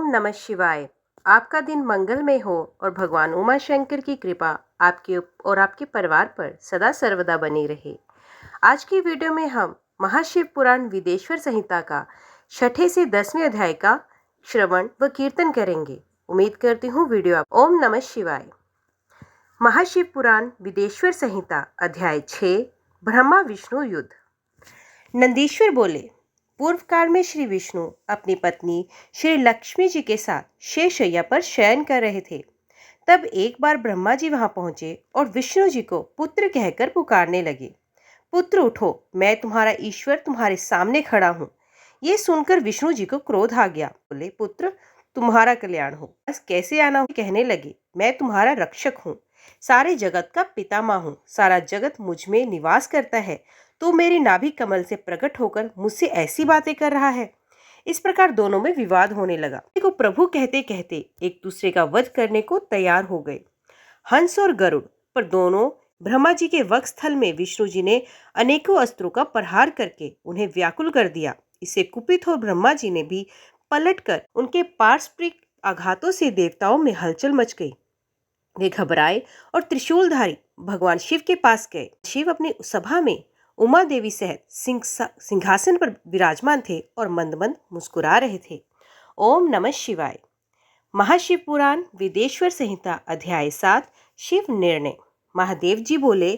ओम नमः शिवाय। आपका दिन मंगलमय हो और भगवान उमा शंकर की कृपा और आपके परिवार पर सदा सर्वदा बनी रहे। आज की वीडियो में हम महाशिव पुराण विदेश्वर संहिता का 6ठे से 10वें अध्याय का श्रवण व कीर्तन करेंगे। उम्मीद करती हूँ वीडियो आप। ओम नमः शिवाय। महाशिव पुराण विदेश्वर संहिता अध्याय 6 ब्रह्मा विष्णु युद्ध। नंदीश्वर बोले, पूर्व काल में श्री विष्णु अपनी पत्नी श्री लक्ष्मी जी के साथ शेषशैया पर शयन कर रहे थे। तब एक बार ब्रह्मा जी वहां पहुंचे और विष्णु जी को पुत्र कहकर पुकारने लगे। पुत्र उठो, मैं तुम्हारा ईश्वर तुम्हारे सामने खड़ा हूँ। ये सुनकर विष्णु जी को क्रोध आ गया। बोले, पुत्र तुम्हारा कल्याण हो, बस कैसे आना हो। कहने लगे, मैं तुम्हारा रक्षक हूँ, सारे जगत का पितामह हूँ, सारा जगत मुझ में निवास करता है। तू मेरी नाभि कमल से प्रकट होकर मुझसे ऐसी बातें कर रहा है। इस प्रकार दोनों में विवाद होने लगा। को प्रभु कहते कहते एक दूसरे का वध करने को तैयार हो गए। हंस और गरुड़ पर दोनों ब्रह्मा जी के वक्षस्थल में विष्णु जी ने अनेकों अस्त्रों का प्रहार करके उन्हें व्याकुल कर दिया। इससे कुपित हो ब्रह्मा जी ने भी पलटकर उनके पारस्परिक आघातों से देवताओं में हलचल मच गई। वे घबराए और त्रिशूलधारी भगवान शिव के पास गए। शिव अपनी सभा में उमा देवी सहित सिंहासन पर विराजमान थे और मंद मंद मुस्कुरा रहे थे। ओम नमः शिवाय। महाशिव पुराण विदेश्वर संहिता अध्याय 7 शिव निर्णय। महादेव जी बोले,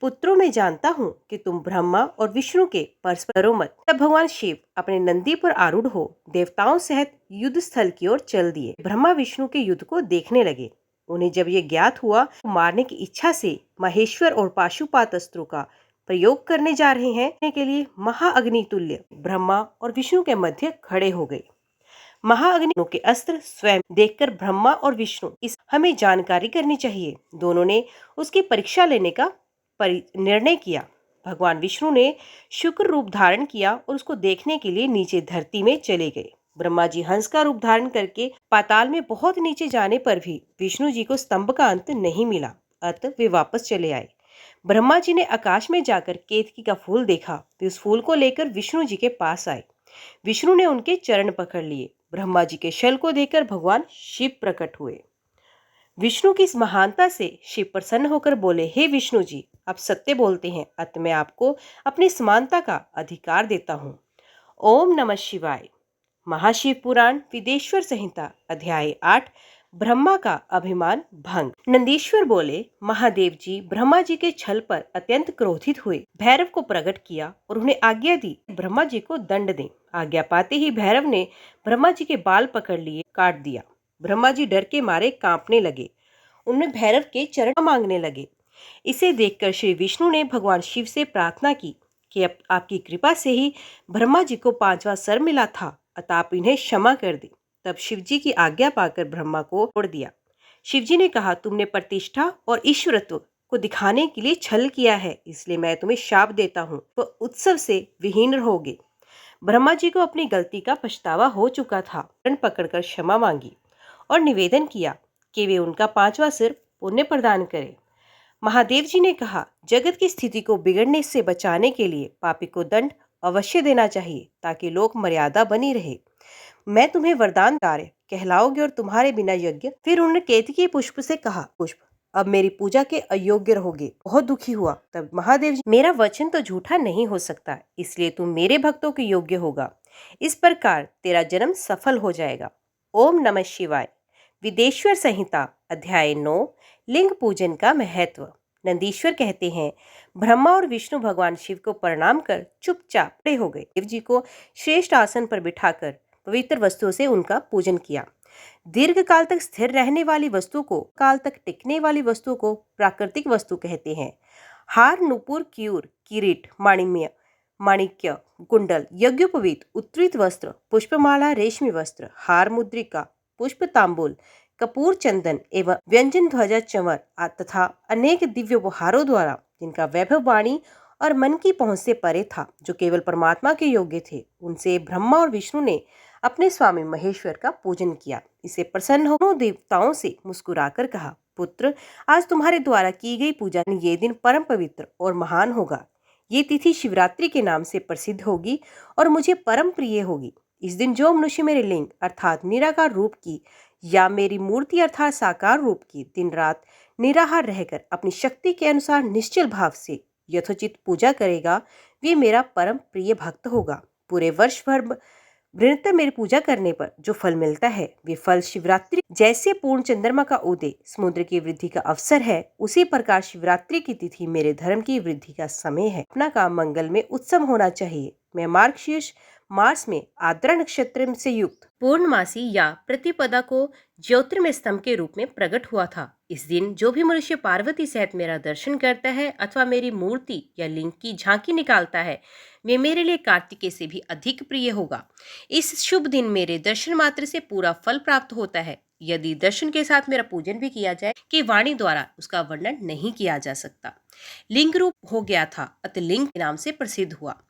पुत्रों में जानता हूँ कि तुम ब्रह्मा और विष्णु के परस्पर मत। तब भगवान शिव अपने नंदी पर आरूढ़ हो देवताओं सहित युद्ध स्थल की ओर चल दिए। ब्रह्मा विष्णु के युद्ध को देखने लगे। उन्हें जब ये ज्ञात हुआ तो मारने की इच्छा से महेश्वर और पाशुपात अस्त्रों का प्रयोग करने जा रहे हैं के लिए महाअग्नि तुल्य ब्रह्मा और विष्णु के मध्य खड़े हो गए। महाअग्नि के अस्त्र स्वयं देखकर ब्रह्मा और विष्णु इस हमें जानकारी करनी चाहिए। दोनों ने उसकी परीक्षा लेने का निर्णय किया। भगवान विष्णु ने शुक्र रूप धारण किया और उसको देखने के लिए नीचे धरती में चले गए। ब्रह्मा जी हंस का रूप धारण करके पाताल में बहुत नीचे जाने पर भी विष्णु जी को स्तंभ का अंत नहीं मिला, अतः वे वापस चले आए। ब्रह्मा जी ने आकाश में जाकर केतकी का फूल देखा। वे उस फूल को लेकर विष्णु जी के पास आए। विष्णु ने उनके चरण पकड़ लिए। ब्रह्मा जी के शल को देखकर भगवान शिव प्रकट हुए। विष्णु की इस महानता से शिव प्रसन्न होकर बोले, हे विष्णु जी, आप सत्य बोलते हैं, अतः मैं आपको अपनी समानता का अधिकार देता हूँ। ओम नमः शिवाय। महाशिव पुराण विदेश्वर संहिता अध्याय 8 ब्रह्मा का अभिमान भंग। नंदीश्वर बोले, महादेव जी ब्रह्मा जी के छल पर अत्यंत क्रोधित हुए। भैरव को प्रकट किया और उन्हें आज्ञा दी ब्रह्मा जी को दंड दें। आज्ञा पाते ही भैरव ने ब्रह्मा जी के बाल पकड़ लिए, काट दिया। ब्रह्मा जी डर के मारे कांपने लगे। उन्हें भैरव के चरण मांगने लगे। इसे देखकर श्री विष्णु ने भगवान शिव से प्रार्थना की कि अब आपकी कृपा से ही ब्रह्मा जी को 5वां सर मिला था, अतः आप इन्हें क्षमा कर दी। तब शिव जी की आज्ञा पाकर ब्रह्मा को छोड़ दिया। शिव जी ने कहा, तुमने प्रतिष्ठा और ईश्वरत्व को दिखाने के लिए छल किया है, इसलिए मैं तुम्हें शाप देता हूँ, तो उत्सव से विहीन रहोगे। ब्रह्मा जी को अपनी गलती का पछतावा हो चुका था। पकड़कर क्षमा मांगी और निवेदन किया कि वे उनका 5वां सिर पुण्य प्रदान करें। महादेव जी ने कहा, जगत की स्थिति को बिगड़ने से बचाने के लिए पापी को दंड अवश्य देना चाहिए ताकि लोक मर्यादा बनी रहे। मैं तुम्हें वरदान कार्य कहलाओगे और तुम्हारे बिना यज्ञ। फिर उन्होंने केतकी पुष्प से कहा, पुष्प अब मेरी पूजा के अयोग्य रहोगे। बहुत दुखी हुआ। तब महादेव जी, मेरा वचन तो झूठा नहीं हो सकता, इसलिए तुम मेरे भक्तों के योग्य होगा। इस प्रकार तेरा जन्म सफल हो जाएगा। ओम नमः शिवाय। विदेश्वर संहिता अध्याय 9 लिंग पूजन का महत्व। नंदीश्वर कहते हैं, ब्रह्मा और विष्णु भगवान शिव को प्रणाम कर चुपचाप खड़े हो गए। शिव जी को श्रेष्ठ आसन पर बिठाकर पवित्र वस्तुओं से उनका पूजन किया। दीर्घ काल तक स्थिर रहने वाली वस्तु को, काल तक टिकने वाली वस्तु को प्राकृतिक वस्तु कहते हैं। हार, नुपुर, क्यूर, किरीट, माणिक्य, कुंडल, यज्ञोपवीत, उत्तरीत वस्त्र, पुष्पमाला, रेशमी वस्त्र, हार, मुद्रिका, पुष्प तांबूल, कपूर, चंदन एवं व्यंजन, ध्वजा, चंवर तथा अनेक दिव्य उपहारों द्वारा जिनका वैभव वाणी और मन की पहुंच से परे था, जो केवल परमात्मा के योग्य थे, उनसे ब्रह्मा और विष्णु ने अपने स्वामी महेश्वर का पूजन किया। इसे प्रसन्न हो देवताओं से मुस्कुराकर कहा, पुत्र, आज तुम्हारे द्वारा की गई पूजा ये दिन परम पवित्र और महान होगा। ये तिथि शिवरात्रि के नाम से प्रसिद्ध होगी और मुझे परम प्रिय होगी। इस दिन जो मनुष्य मेरे लिंग अर्थात निराकार रूप की या मेरी मूर्ति अर्थात साकार रूप की दिन रात निराहार रहकर अपनी शक्ति के अनुसार निश्चल भाव से यथोचित पूजा करेगा, वे मेरा परम प्रिय भक्त होगा। पूरे वर्ष भर निरंतर मेरी पूजा करने पर जो फल मिलता है, वे फल शिवरात्रि जैसे पूर्ण चंद्रमा का उदय समुद्र की वृद्धि का अवसर है, उसी प्रकार शिवरात्रि की तिथि मेरे धर्म की वृद्धि का समय है। अपना काम मंगल में उत्सव होना चाहिए। मैं मार्गशीर्ष मास में आद्रा नक्षत्र से युक्त पूर्णमासी या प्रतिपदा को ज्योतिर्मय स्तंभ के रूप में प्रकट हुआ था। इस दिन जो भी मनुष्य पार्वती सहित मेरा दर्शन करता है अथवा मेरी मूर्ति या लिंग की झांकी निकालता है, वे मेरे लिए कार्तिकेय से भी अधिक प्रिय होगा। इस शुभ दिन मेरे दर्शन मात्र से पूरा फल प्राप्त होता है। यदि दर्शन के साथ मेरा पूजन भी किया जाए कि वाणी द्वारा उसका वर्णन नहीं किया जा सकता। लिंग रूप हो गया था, अतः लिंग के नाम से प्रसिद्ध हुआ।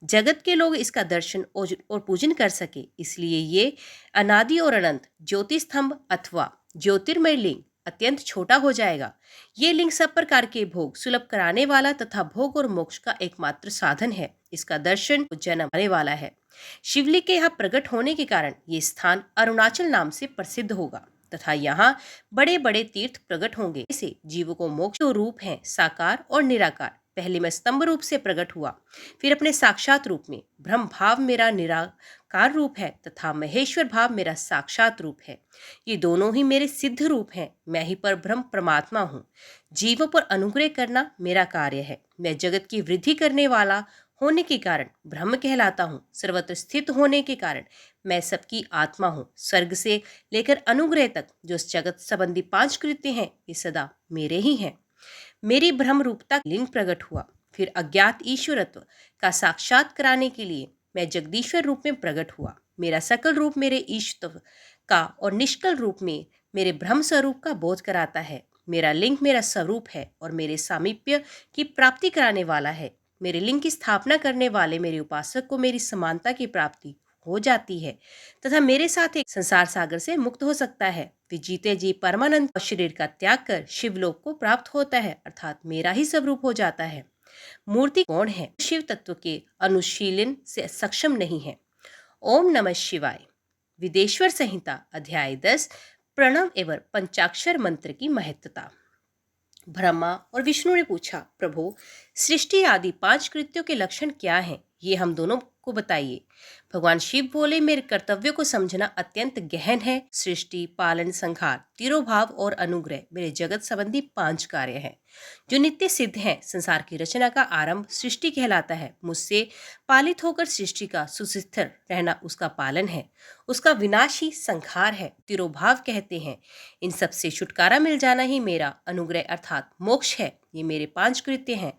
जगत के लोग इसका दर्शन और पूजन कर सके, इसलिए ये अनादि और अनंत ज्योति स्तंभ अथवा ज्योतिर्मय लिंग अत्यंत छोटा हो जाएगा। ये लिंग सब प्रकार के भोग सुलभ कराने वाला तथा भोग और मोक्ष का एकमात्र साधन है। इसका दर्शन जन्म आने वाला है। शिवलिंग के यहाँ प्रकट होने के कारण ये स्थान अरुणाचल नाम से प्रसिद्ध होगा तथा यहाँ बड़े बड़े तीर्थ प्रकट होंगे। इसे जीवों को मोक्ष रूप है, साकार और निराकार। पहले मैं स्तंभ रूप से प्रकट हुआ, फिर अपने साक्षात रूप में। ब्रह्म भाव मेरा निराकार रूप है तथा महेश्वर भाव मेरा साक्षात रूप है। ये दोनों ही मेरे सिद्ध रूप हैं। मैं ही पर ब्रह्म परमात्मा हूँ। जीवों पर अनुग्रह करना मेरा कार्य है। मैं जगत की वृद्धि करने वाला होने के कारण ब्रह्म कहलाता हूँ। सर्वत्र स्थित होने के कारण मैं सबकी आत्मा हूँ। स्वर्ग से लेकर अनुग्रह तक जो जगत संबंधी 5 कृत्य हैं, ये सदा मेरे ही हैं। मेरी ब्रह्म रूपता लिंग प्रकट हुआ, फिर अज्ञात ईश्वरत्व का साक्षात कराने के लिए मैं जगदीश्वर रूप में प्रकट हुआ। मेरा सकल रूप मेरे ईश्वरत्व का और निष्कल रूप में मेरे ब्रह्म स्वरूप का बोध कराता है। मेरा लिंग मेरा स्वरूप है और मेरे सामीप्य की प्राप्ति कराने वाला है। मेरे लिंग की स्थापना करने वाले मेरे उपासक को मेरी समानता की प्राप्ति हो जाती है तथा मेरे साथ एक संसार सागर से मुक्त हो सकता है। वे जीते जी परमानंद शरीर का त्याग कर शिवलोक को प्राप्त होता है, अर्थात मेरा ही स्वरूप हो जाता है। मूर्ति कौन है? शिव तत्व के अनुशीलन से सक्षम नहीं है। ओम नमः शिवाय। विदेश्वर संहिता अध्याय 10 प्रणव एवं पंचाक्षर मंत्र की महत्ता। ब्रह्मा और विष्णु ने पूछा, प्रभु सृष्टि आदि 5 कृत्यों के लक्षण क्या हैं? ये हम दोनों को बताइए। भगवान शिव बोले, मेरे कर्तव्य को समझना अत्यंत गहन है। सृष्टि, पालन, संहार, तिरोभाव और अनुग्रह मेरे जगत संबंधी 5 कार्य हैं जो नित्य सिद्ध हैं। संसार की रचना का आरंभ सृष्टि कहलाता है। मुझसे पालित होकर सृष्टि का सुस्थिर रहना उसका पालन है। उसका विनाश ही संहार है, तिरोभाव कहते हैं। इन सब से छुटकारा मिल जाना ही मेरा अनुग्रह अर्थात मोक्ष है। ये मेरे 5 कृत्य हैं।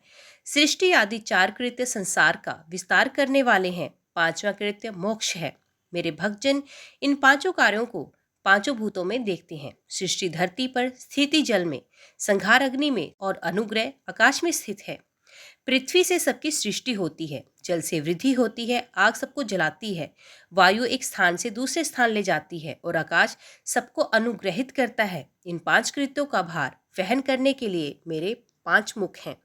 सृष्टि आदि 4 कृत्य संसार का विस्तार करने वाले हैं। 5वां कृत्य मोक्ष है। मेरे भक्तजन इन 5 कार्यों को 5 भूतों में देखते हैं। सृष्टि धरती पर, स्थिति जल में, संहार अग्नि में और अनुग्रह आकाश में स्थित है। पृथ्वी से सबकी सृष्टि होती है, जल से वृद्धि होती है, आग सबको जलाती है, वायु एक स्थान से दूसरे स्थान ले जाती है और आकाश सबको अनुग्रहित करता है। इन 5 कृत्यों का भार वहन करने के लिए मेरे 5 मुख हैं।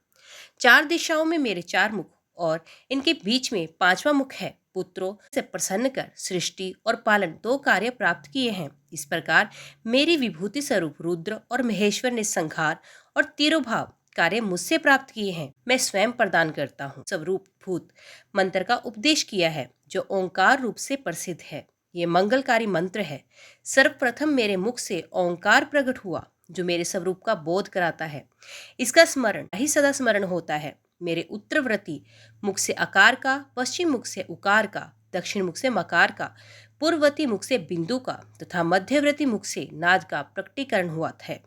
4 दिशाओं में मेरे 4 मुख और इनके बीच में 5वां मुख है। पुत्रों से प्रसन्न कर सृष्टि और पालन 2 कार्य प्राप्त किए हैं। इस प्रकार मेरी विभूति स्वरूप रुद्र और महेश्वर ने संहार और तिरोभाव कार्य मुझसे प्राप्त किए हैं। मैं स्वयं प्रदान करता हूँ। स्वरूप भूत मंत्र का उपदेश किया है जो ओंकार रूप से प्रसिद्ध है। ये मंगलकारी मंत्र है। सर्वप्रथम मेरे मुख से ओंकार प्रकट हुआ जो मेरे स्वरूप का बोध कराता है। इसका स्मरण ही सदा स्मरण होता है। मेरे उत्तरवर्ती मुख से अकार का, पश्चिम मुख से उकार का, दक्षिण मुख से मकार का, पूर्ववर्ती मुख से बिंदु का तथा मध्यवर्ती मुख से नाद का प्रकटीकरण हुआ है।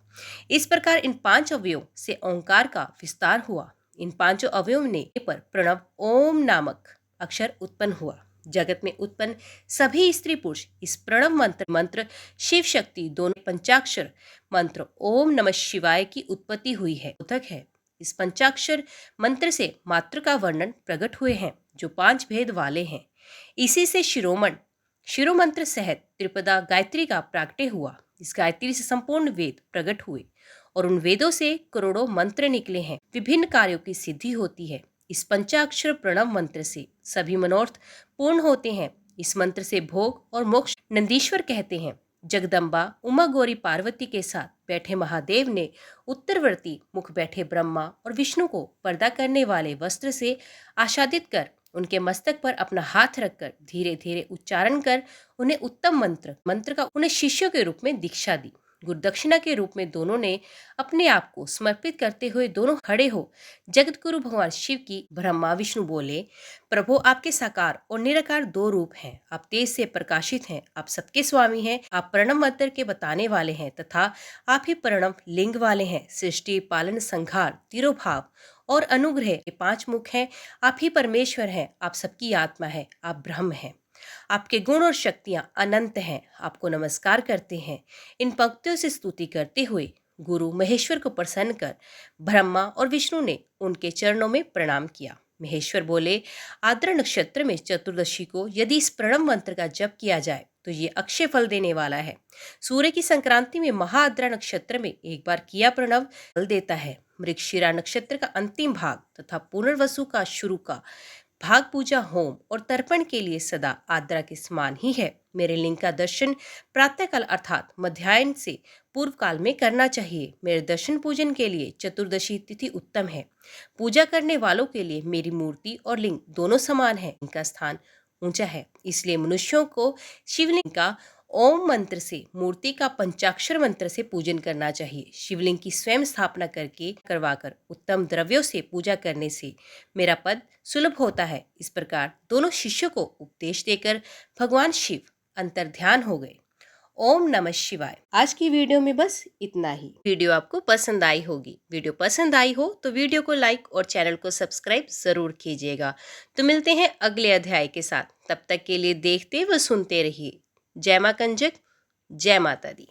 इस प्रकार इन 5 अवयवों से ओंकार का विस्तार हुआ। इन 5 अवयवों ने पर प्रणव ओम नामक अक्षर उत्पन्न हुआ। जगत में उत्पन्न सभी स्त्री पुरुष इस प्रणव मंत्र शिव शक्ति दोनों पंचाक्षर मंत्र ओम नमः शिवाय की उत्पत्ति हुई है। उतक है। इस पंचाक्षर मंत्र से मात्र का वर्णन प्रकट हुए हैं जो 5 भेद वाले हैं। इसी से शिरोमंत्र सहित त्रिपदा गायत्री का प्राकट्य हुआ। इस गायत्री से संपूर्ण वेद प्रकट हुए और उन वेदों से करोड़ों मंत्र निकले हैं। विभिन्न कार्यों की सिद्धि होती है। इस पंचाक्षर प्रणव मंत्र से सभी मनोरथ पूर्ण होते हैं। इस मंत्र से भोग और मोक्ष नंदीश्वर कहते हैं। जगदम्बा उमा गौरी पार्वती के साथ बैठे महादेव ने उत्तरवर्ती मुख बैठे ब्रह्मा और विष्णु को पर्दा करने वाले वस्त्र से आच्छादित कर उनके मस्तक पर अपना हाथ रखकर धीरे धीरे उच्चारण कर उन्हें उत्तम मंत्र का उन्हें शिष्यों के रूप में दीक्षा दी। गुरुदक्षिणा के रूप में दोनों ने अपने आप को समर्पित करते हुए दोनों खड़े हो जगत गुरु भगवान शिव की ब्रह्मा विष्णु बोले, प्रभु आपके साकार और निराकार दो रूप हैं। आप तेज से प्रकाशित हैं, आप सबके स्वामी हैं, आप प्रणव मंत्र के बताने वाले हैं तथा आप ही प्रणव लिंग वाले हैं। सृष्टि पालन संहार तिरोभाव और अनुग्रह के 5 मुख हैं। आप ही परमेश्वर हैं, आप सबकी आत्मा है, आप ब्रह्म हैं। आपके गुण और शक्तियां अनंत हैं, आपको नमस्कार करते हैं। इन पंक्तियों से स्तुति करते हुए गुरु महेश्वर को प्रसन्न कर ब्रह्मा और विष्णु ने उनके चरणों में प्रणाम किया। महेश्वर बोले, आद्रा नक्षत्र में चतुर्दशी को यदि इस प्रणव मंत्र का जप किया जाए तो ये अक्षय फल देने वाला है। सूर्य की संक्रांति में महाआद्रा नक्षत्र में एक बार किया प्रणव फल देता है। मृगशिरा नक्षत्र का अंतिम भाग तथा पुनर्वसु का शुरू का भाग पूजा होम और तर्पण के लिए सदा आद्रा के समान ही है। मेरे लिंग का दर्शन प्रातःकाल अर्थात मध्याह्न से पूर्व काल में करना चाहिए। मेरे दर्शन पूजन के लिए चतुर्दशी तिथि उत्तम है। पूजा करने वालों के लिए मेरी मूर्ति और लिंग दोनों समान है। इनका स्थान ऊंचा है, इसलिए मनुष्यों को शिवलिंग का ओम मंत्र से मूर्ति का पंचाक्षर मंत्र से पूजन करना चाहिए। शिवलिंग की स्वयं स्थापना करवाकर उत्तम द्रव्यों से पूजा करने से मेरा पद सुलभ होता है। इस प्रकार दोनों शिष्यों को उपदेश देकर भगवान शिव अंतर्ध्यान हो गए। ओम नमः शिवाय। आज की वीडियो में बस इतना ही। वीडियो आपको पसंद आई होगी। वीडियो पसंद आई हो तो वीडियो को लाइक और चैनल को सब्सक्राइब जरूर कीजिएगा। तो मिलते हैं अगले अध्याय के साथ। तब तक के लिए देखते व सुनते रहिए। जय मां कंजक, जय माता दी।